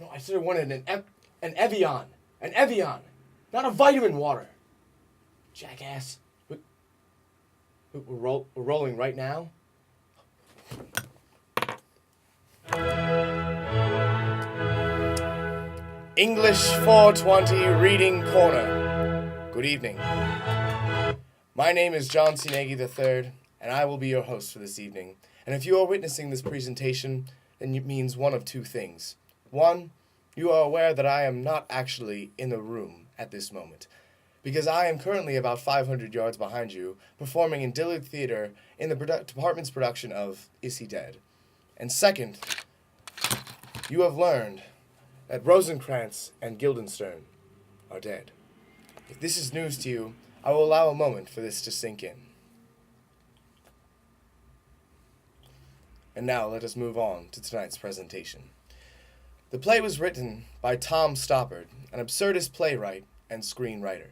No, I should have wanted an Evian. An Evian. Not a vitamin water. Jackass. We're rolling right now? English 420 Reading Corner. Good evening. My name is John C. Nagy III, and I will be your host for this evening. And if you are witnessing this presentation, then it means one of two things. One, you are aware that I am not actually in the room at this moment, because I am currently about 500 yards behind you, performing in Dillard Theater in the department's production of Is He Dead? And second, you have learned that Rosencrantz and Guildenstern are dead. If this is news to you, I will allow a moment for this to sink in. And now let us move on to tonight's presentation. The play was written by Tom Stoppard, an absurdist playwright and screenwriter.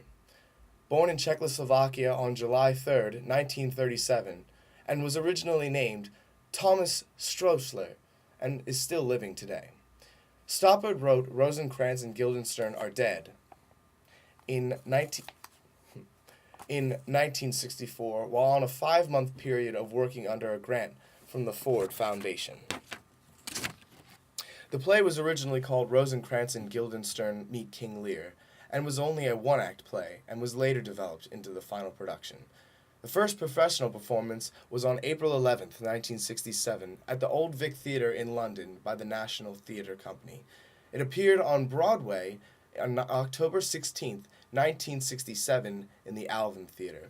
Born in Czechoslovakia on July 3rd, 1937, and was originally named Thomas Stroessler, and is still living today. Stoppard wrote Rosencrantz and Guildenstern Are Dead in 1964 while on a 5-month period of working under a grant from the Ford Foundation. The play was originally called Rosencrantz and Guildenstern Meet King Lear, and was only a one-act play, and was later developed into the final production. The first professional performance was on April 11th, 1967, at the Old Vic Theatre in London by the National Theatre Company. It appeared on Broadway on October 16th, 1967, in the Alvin Theatre.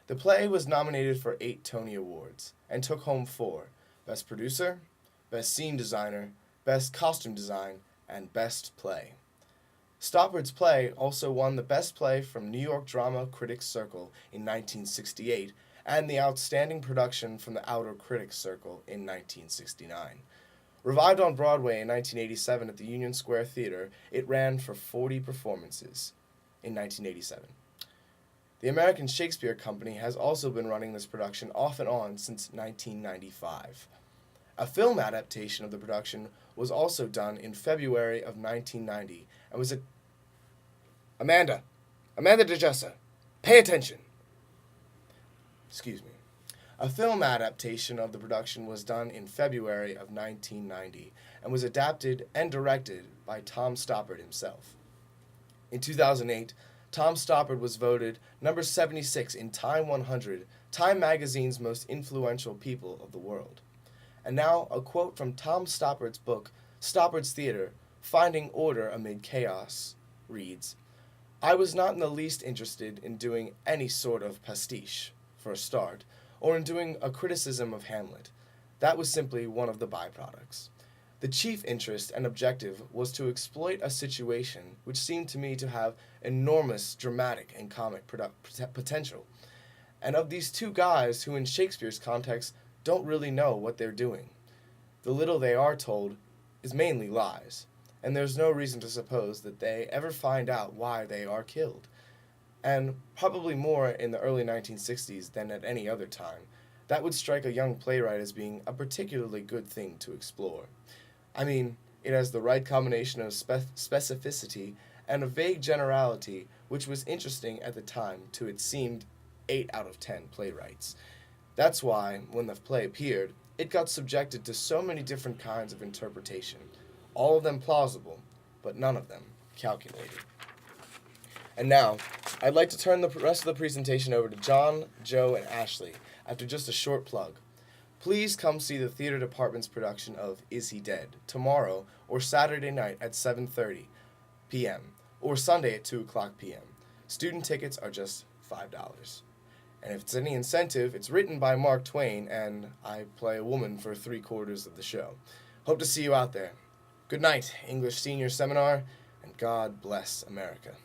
The play was nominated for 8 Tony Awards, and took home 4: Best Producer, Best Scene Designer, Best Costume Design, and Best Play. Stoppard's play also won the Best Play from New York Drama Critics Circle in 1968 and the Outstanding Production from the Outer Critics Circle in 1969. Revived on Broadway in 1987 at the Union Square Theatre, it ran for 40 performances in 1987. The American Shakespeare Company has also been running this production off and on since 1995. A film adaptation of the production was also done in February of 1990 and was Amanda DeJessa, pay attention. Excuse me. A film adaptation of the production was done in February of 1990 and was adapted and directed by Tom Stoppard himself. In 2008, Tom Stoppard was voted number 76 in Time 100, Time magazine's most influential people of the world. And now, a quote from Tom Stoppard's book, Stoppard's Theater, Finding Order Amid Chaos, reads, "I was not in the least interested in doing any sort of pastiche, for a start, or in doing a criticism of Hamlet. That was simply one of the byproducts. The chief interest and objective was to exploit a situation which seemed to me to have enormous dramatic and comic potential, and of these two guys who in Shakespeare's context don't really know what they're doing. The little they are told is mainly lies, and there's no reason to suppose that they ever find out why they are killed. And probably more in the early 1960s than at any other time, that would strike a young playwright as being a particularly good thing to explore. I mean, it has the right combination of specificity and a vague generality which was interesting at the time to it seemed 8 out of 10 playwrights. That's why, when the play appeared, it got subjected to so many different kinds of interpretation, all of them plausible, but none of them calculated. And now, I'd like to turn the rest of the presentation over to John, Joe, and Ashley after just a short plug. Please come see the theater department's production of Is He Dead? Tomorrow or Saturday night at 7:30 p.m. or Sunday at 2 o'clock p.m. Student tickets are just $5. And if it's any incentive, it's written by Mark Twain, and I play a woman for 3/4 of the show. Hope to see you out there. Good night, English Senior Seminar, and God bless America.